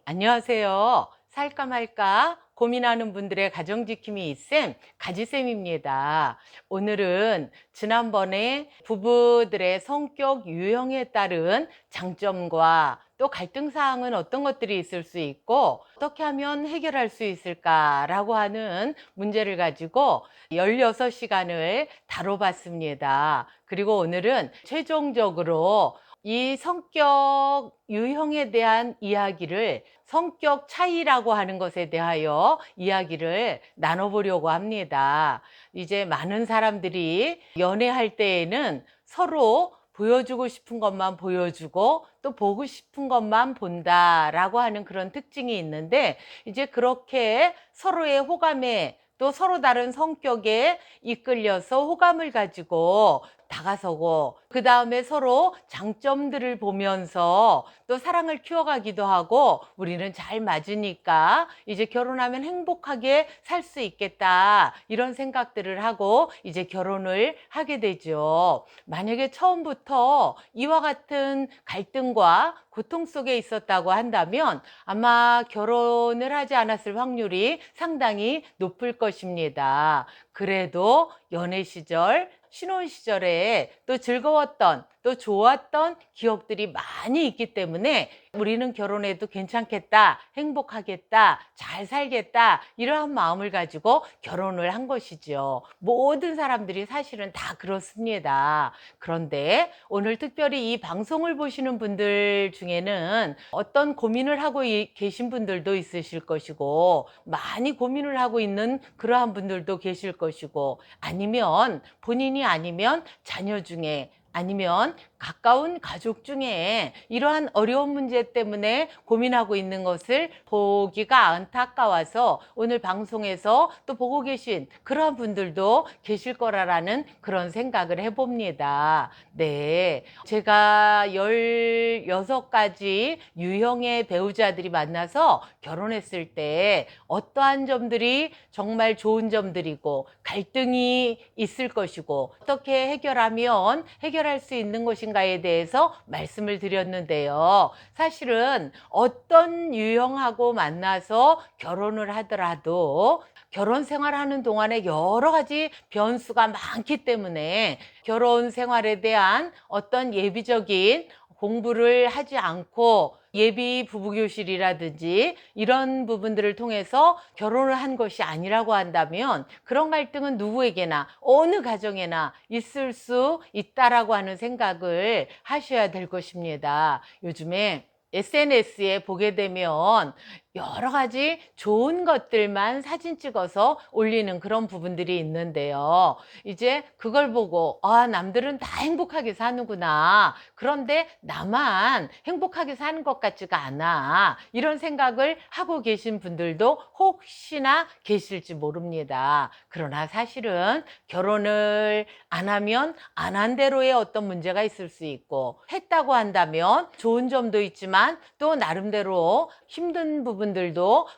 안녕하세요. 살까 말까 고민하는 분들의 가정지킴이 있쌤, 가지쌤입니다. 오늘은 지난번에 부부들의 성격 유형에 따른 장점과 또 갈등 사항은 어떤 것들이 있을 수 있고 어떻게 하면 해결할 수 있을까라고 하는 문제를 가지고 16시간을 다뤄봤습니다. 그리고 오늘은 최종적으로 이 성격 유형에 대한 이야기를 성격 차이라고 하는 것에 대하여 이야기를 나눠보려고 합니다. 이제 많은 사람들이 연애할 때에는 서로 보여주고 싶은 것만 보여주고 또 보고 싶은 것만 본다라고 하는 그런 특징이 있는데, 이제 그렇게 서로의 호감에 또 서로 다른 성격에 이끌려서 호감을 가지고 다가서고 그 다음에 서로 장점들을 보면서 또 사랑을 키워가기도 하고 우리는 잘 맞으니까 이제 결혼하면 행복하게 살 수 있겠다, 이런 생각들을 하고 이제 결혼을 하게 되죠. 만약에 처음부터 이와 같은 갈등과 고통 속에 있었다고 한다면 아마 결혼을 하지 않았을 확률이 상당히 높을 것입니다. 그래도 연애 시절, 신혼 시절에 또 즐거웠던 또 좋았던 기억들이 많이 있기 때문에 우리는 결혼해도 괜찮겠다, 행복하겠다, 잘 살겠다, 이러한 마음을 가지고 결혼을 한 것이죠. 모든 사람들이 사실은 다 그렇습니다. 그런데 오늘 특별히 이 방송을 보시는 분들 중에는 어떤 고민을 하고 계신 분들도 있으실 것이고 많이 고민을 하고 있는 그러한 분들도 계실 것이고, 아니면 본인이 아니면 자녀 중에 아니면 가까운 가족 중에 이러한 어려운 문제 때문에 고민하고 있는 것을 보기가 안타까워서 오늘 방송에서 또 보고 계신 그러한 분들도 계실 거라는 그런 생각을 해봅니다. 네, 제가 16가지 유형의 배우자들이 만나서 결혼했을 때 어떠한 점들이 정말 좋은 점들이고 갈등이 있을 것이고 어떻게 해결하면 해결할 수 있는 것인가에 대해서 말씀을 드렸는데요. 사실은 어떤 유형하고 만나서 결혼을 하더라도 결혼 생활하는 동안에 여러 가지 변수가 많기 때문에 결혼 생활에 대한 어떤 예비적인 공부를 하지 않고 예비 부부교실이라든지 이런 부분들을 통해서 결혼을 한 것이 아니라고 한다면 그런 갈등은 누구에게나 어느 가정에나 있을 수 있다라고 하는 생각을 하셔야 될 것입니다. 요즘에 SNS에 보게 되면 여러 가지 좋은 것들만 사진 찍어서 올리는 그런 부분들이 있는데요. 이제 그걸 보고 남들은 다 행복하게 사는구나, 그런데 나만 행복하게 사는 것 같지가 않아, 이런 생각을 하고 계신 분들도 혹시나 계실지 모릅니다. 그러나 사실은 결혼을 안 하면 안 한 대로의 어떤 문제가 있을 수 있고, 했다고 한다면 좋은 점도 있지만 또 나름대로 힘든 부분들도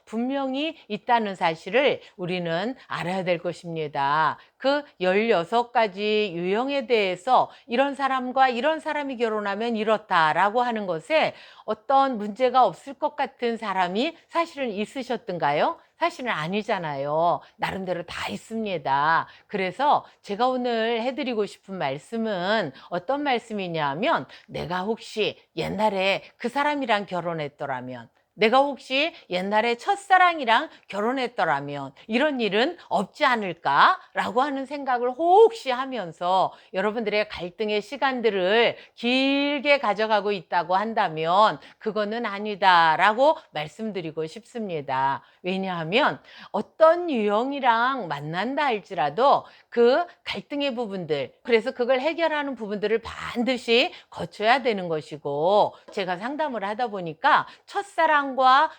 분명히 있다는 사실을 우리는 알아야 될 것입니다. 그 16가지 유형에 대해서 이런 사람과 이런 사람이 결혼하면 이렇다라고 하는 것에 어떤 문제가 없을 것 같은 사람이 사실은 있으셨던가요? 사실은 아니잖아요. 나름대로 다 있습니다. 그래서 제가 오늘 해드리고 싶은 말씀은 어떤 말씀이냐 면, 내가 혹시 옛날에 그 사람이랑 결혼했더라면, 내가 혹시 옛날에 첫사랑이랑 결혼했더라면 이런 일은 없지 않을까라고 하는 생각을 혹시 하면서 여러분들의 갈등의 시간들을 길게 가져가고 있다고 한다면 그거는 아니다라고 말씀드리고 싶습니다. 왜냐하면 어떤 유형이랑 만난다 할지라도 그 갈등의 부분들, 그래서 그걸 해결하는 부분들을 반드시 거쳐야 되는 것이고, 제가 상담을 하다 보니까 첫사랑과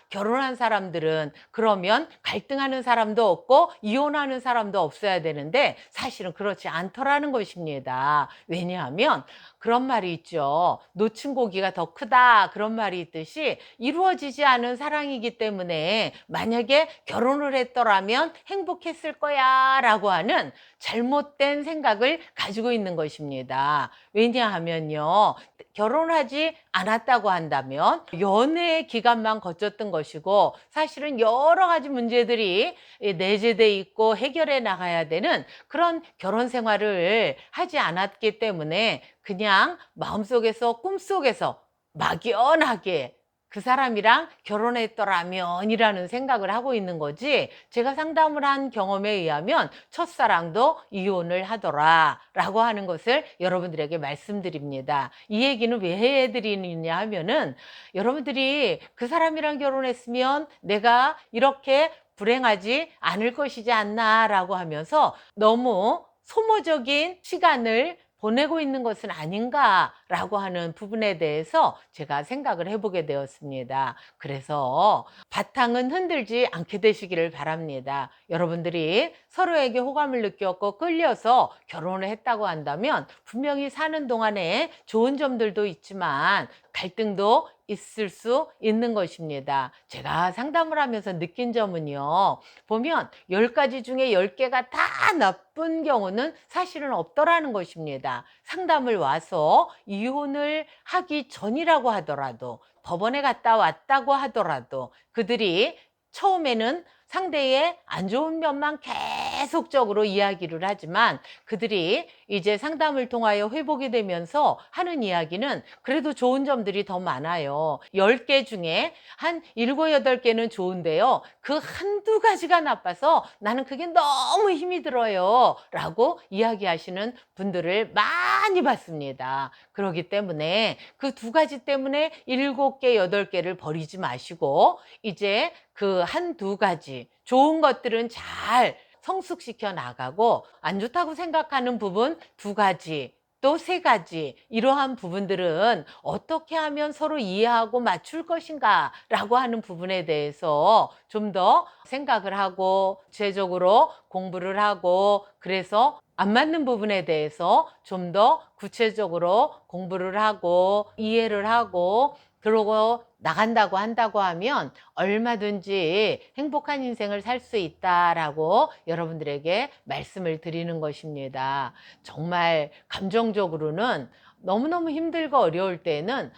결혼한 사람들은 그러면 갈등하는 사람도 없고 이혼하는 사람도 없어야 되는데 사실은 그렇지 않더라는 것입니다. 왜냐하면 그런 말이 있죠. 놓친 고기가 더 크다. 그런 말이 있듯이 이루어지지 않은 사랑이기 때문에 만약에 결혼을 했더라면 행복했을 거야 라고 하는 잘못된 생각을 가지고 있는 것입니다. 왜냐하면요. 결혼하지 않았다고 한다면 연애 기간만 거쳤던 것이고 사실은 여러 가지 문제들이 내재돼 있고 해결해 나가야 되는 그런 결혼 생활을 하지 않았기 때문에 그냥 마음속에서 꿈속에서 막연하게 그 사람이랑 결혼했더라면이라는 생각을 하고 있는 거지, 제가 상담을 한 경험에 의하면 첫사랑도 이혼을 하더라라고 하는 것을 여러분들에게 말씀드립니다. 이 얘기는 왜 해드리느냐 하면은 여러분들이 그 사람이랑 결혼했으면 내가 이렇게 불행하지 않을 것이지 않나라고 하면서 너무 소모적인 시간을 보내고 있는 것은 아닌가라고 하는 부분에 대해서 제가 생각을 해보게 되었습니다. 그래서 바탕은 흔들지 않게 되시기를 바랍니다. 여러분들이 서로에게 호감을 느꼈고 끌려서 결혼을 했다고 한다면 분명히 사는 동안에 좋은 점들도 있지만 갈등도 있을 수 있는 것입니다. 제가 상담을 하면서 느낀 점은요. 보면 10가지 중에 10개가 다 나쁜 경우는 사실은 없더라는 것입니다. 상담을 와서 이혼을 하기 전이라고 하더라도 법원에 갔다 왔다고 하더라도 그들이 처음에는 상대의 안 좋은 면만 계속적으로 이야기를 하지만 그들이 이제 상담을 통하여 회복이 되면서 하는 이야기는 그래도 좋은 점들이 더 많아요. 10개 중에 한 7, 8개는 좋은데요. 그 한두 가지가 나빠서 나는 그게 너무 힘이 들어요. 라고 이야기하시는 분들을 많이 봤습니다. 그렇기 때문에 그 두 가지 때문에 7개, 8개를 버리지 마시고 이제 그 한두 가지 좋은 것들은 잘 성숙시켜 나가고 안 좋다고 생각하는 부분 2가지 또 3가지 이러한 부분들은 어떻게 하면 서로 이해하고 맞출 것인가 라고 하는 부분에 대해서 좀 더 생각을 하고 구체적으로 공부를 하고 그래서 안 맞는 부분에 대해서 좀 더 구체적으로 공부를 하고 이해를 하고 그러고 나간다고 한다고 하면 얼마든지 행복한 인생을 살 수 있다라고 여러분들에게 말씀을 드리는 것입니다. 정말 감정적으로는 너무너무 힘들고 어려울 때는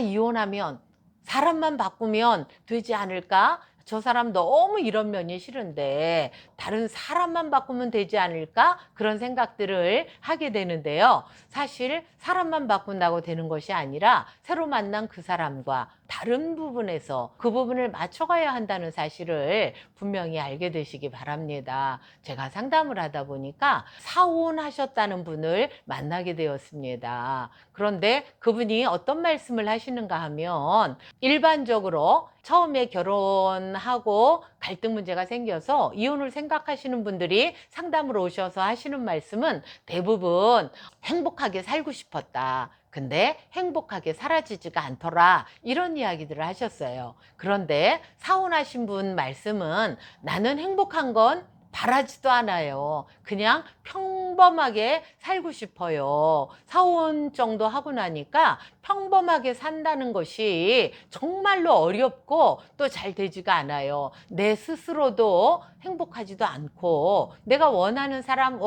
이혼하면 사람만 바꾸면 되지 않을까? 저 사람 너무 이런 면이 싫은데 다른 사람만 바꾸면 되지 않을까? 그런 생각들을 하게 되는데요. 사실 사람만 바꾼다고 되는 것이 아니라 새로 만난 그 사람과 다른 부분에서 그 부분을 맞춰가야 한다는 사실을 분명히 알게 되시기 바랍니다. 제가 상담을 하다 보니까 사혼하셨다는 분을 만나게 되었습니다. 그런데 그분이 어떤 말씀을 하시는가 하면 일반적으로 처음에 결혼하고 갈등 문제가 생겨서 이혼을 생각하시는 분들이 상담으로 오셔서 하시는 말씀은 대부분 행복하게 살고 싶었다. 근데 행복하게 사라지지가 않더라. 이런 이야기들을 하셨어요. 그런데 사혼하신 분 말씀은 나는 행복한 건 바라지도 않아요. 그냥 평범하게 살고 싶어요. 사혼 정도 하고 나니까 평범하게 산다는 것이 정말로 어렵고 또 잘 되지가 않아요. 내 스스로도 행복하지도 않고 내가 원하는 사람을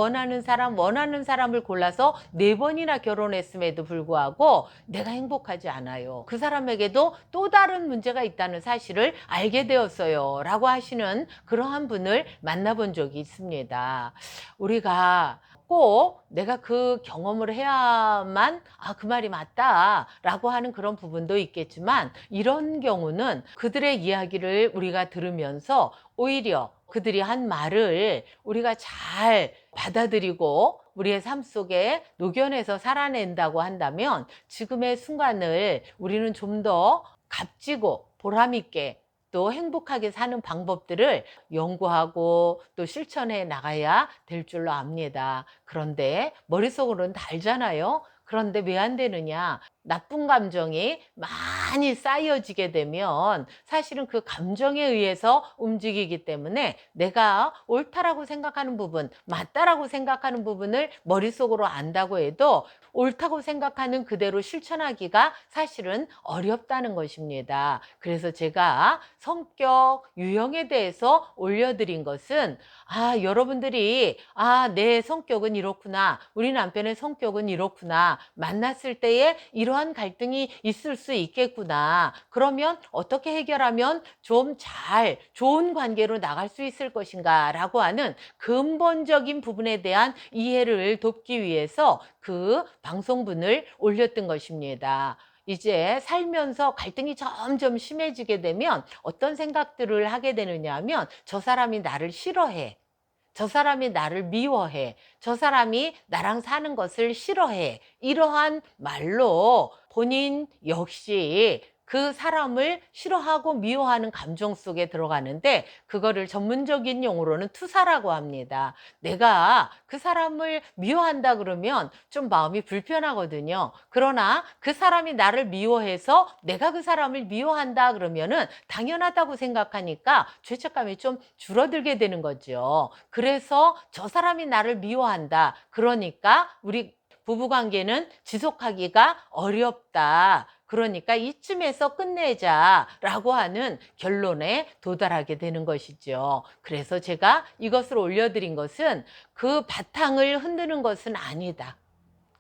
골라서 4번이나 결혼했음에도 불구하고 내가 행복하지 않아요. 그 사람에게도 또 다른 문제가 있다는 사실을 알게 되었어요. 라고 하시는 그러한 분을 만나본 적이 있습니다. 우리가 꼭 내가 그 경험을 해야만 그 말이 맞다 라고 하는 그런 부분도 있겠지만 이런 경우는 그들의 이야기를 우리가 들으면서 오히려 그들이 한 말을 우리가 잘 받아들이고 우리의 삶 속에 녹여내서 살아낸다고 한다면 지금의 순간을 우리는 좀 더 값지고 보람있게 또 행복하게 사는 방법들을 연구하고 또 실천해 나가야 될 줄로 압니다. 그런데 머릿속으로는 다 알잖아요. 그런데 왜 안 되느냐? 나쁜 감정이 많이 쌓여지게 되면 사실은 그 감정에 의해서 움직이기 때문에 내가 옳다라고 생각하는 부분, 맞다라고 생각하는 부분을 머릿속으로 안다고 해도 옳다고 생각하는 그대로 실천하기가 사실은 어렵다는 것입니다. 그래서 제가 성격 유형에 대해서 올려드린 것은 여러분들이 내 성격은 이렇구나. 우리 남편의 성격은 이렇구나. 만났을 때에 이러한 갈등이 있을 수 있겠구나. 그러면 어떻게 해결하면 좀 좋은 관계로 나갈 수 있을 것인가 라고 하는 근본적인 부분에 대한 이해를 돕기 위해서 그 방송분을 올렸던 것입니다. 이제 살면서 갈등이 점점 심해지게 되면 어떤 생각들을 하게 되느냐 하면 저 사람이 나를 싫어해. 저 사람이 나를 미워해. 저 사람이 나랑 사는 것을 싫어해. 이러한 말로 본인 역시 그 사람을 싫어하고 미워하는 감정 속에 들어가는데 그거를 전문적인 용어로는 투사라고 합니다. 내가 그 사람을 미워한다 그러면 좀 마음이 불편하거든요. 그러나 그 사람이 나를 미워해서 내가 그 사람을 미워한다 그러면은 당연하다고 생각하니까 죄책감이 좀 줄어들게 되는 거죠. 그래서 저 사람이 나를 미워한다. 그러니까 우리 부부관계는 지속하기가 어렵다. 그러니까 이쯤에서 끝내자라고 하는 결론에 도달하게 되는 것이죠. 그래서 제가 이것을 올려드린 것은 그 바탕을 흔드는 것은 아니다.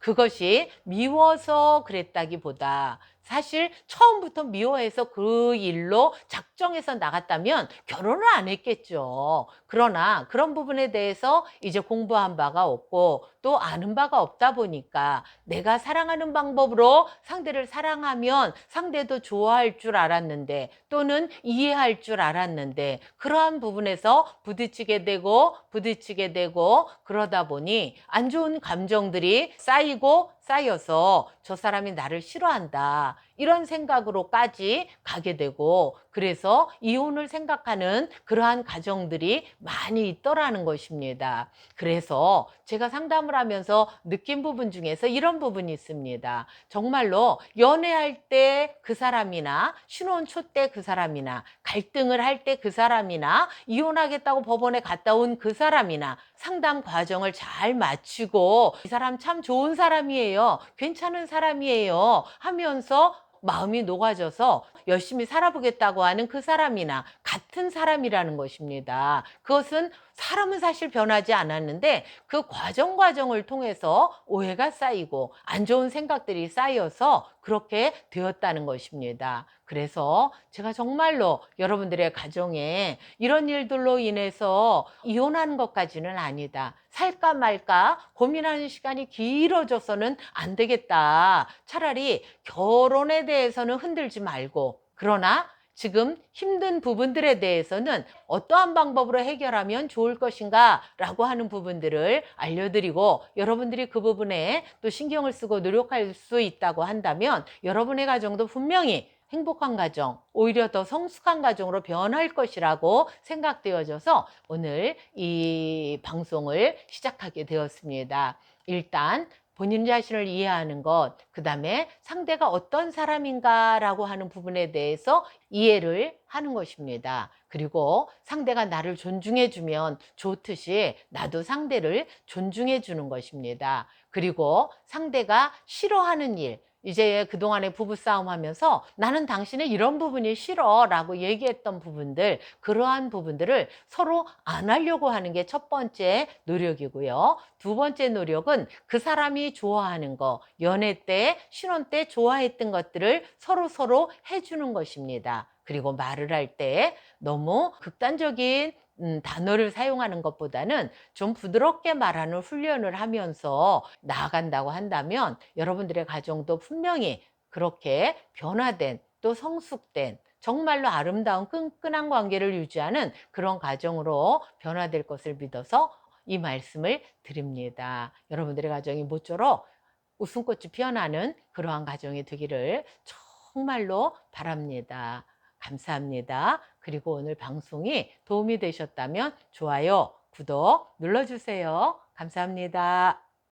그것이 미워서 그랬다기보다 사실 처음부터 미워해서 그 일로 작정해서 나갔다면 결혼을 안 했겠죠. 그러나 그런 부분에 대해서 이제 공부한 바가 없고 또 아는 바가 없다 보니까 내가 사랑하는 방법으로 상대를 사랑하면 상대도 좋아할 줄 알았는데 또는 이해할 줄 알았는데 그러한 부분에서 부딪히게 되고 그러다 보니 안 좋은 감정들이 쌓여서 저 사람이 나를 싫어한다. 이런 생각으로까지 가게 되고 그래서 이혼을 생각하는 그러한 가정들이 많이 있더라는 것입니다. 그래서 제가 상담을 하면서 느낀 부분 중에서 이런 부분이 있습니다. 정말로 연애할 때 그 사람이나 신혼 초 때 그 사람이나 갈등을 할 때 그 사람이나 이혼하겠다고 법원에 갔다 온 그 사람이나 상담 과정을 잘 마치고 이 사람 참 좋은 사람이에요. 괜찮은 사람이에요. 하면서 마음이 녹아져서 열심히 살아보겠다고 하는 그 사람이나 같은 사람이라는 것입니다. 그것은 사람은 사실 변하지 않았는데 그 과정을 통해서 오해가 쌓이고 안 좋은 생각들이 쌓여서 그렇게 되었다는 것입니다. 그래서 제가 정말로 여러분들의 가정에 이런 일들로 인해서 이혼하는 것까지는 아니다. 살까 말까 고민하는 시간이 길어져서는 안 되겠다. 차라리 결혼에 대해서는 흔들지 말고 그러나 지금 힘든 부분들에 대해서는 어떠한 방법으로 해결하면 좋을 것인가 라고 하는 부분들을 알려드리고 여러분들이 그 부분에 또 신경을 쓰고 노력할 수 있다고 한다면 여러분의 가정도 분명히 행복한 가정, 오히려 더 성숙한 가정으로 변할 것이라고 생각되어져서 오늘 이 방송을 시작하게 되었습니다. 일단 본인 자신을 이해하는 것, 그 다음에 상대가 어떤 사람인가라고 하는 부분에 대해서 이해를 하는 것입니다. 그리고 상대가 나를 존중해 주면 좋듯이 나도 상대를 존중해 주는 것입니다. 그리고 상대가 싫어하는 일, 이제 그동안에 부부싸움 하면서 나는 당신의 이런 부분이 싫어 라고 얘기했던 부분들, 그러한 부분들을 서로 안 하려고 하는 게 첫 번째 노력이고요. 두 번째 노력은 그 사람이 좋아하는 거, 연애 때, 신혼 때 좋아했던 것들을 서로 해주는 것입니다. 그리고 말을 할 때 너무 극단적인 단어를 사용하는 것보다는 좀 부드럽게 말하는 훈련을 하면서 나아간다고 한다면 여러분들의 가정도 분명히 그렇게 변화된 또 성숙된 정말로 아름다운 끈끈한 관계를 유지하는 그런 가정으로 변화될 것을 믿어서 이 말씀을 드립니다. 여러분들의 가정이 모쪼록 웃음꽃이 피어나는 그러한 가정이 되기를 정말로 바랍니다. 감사합니다. 그리고 오늘 방송이 도움이 되셨다면 좋아요, 구독 눌러주세요. 감사합니다.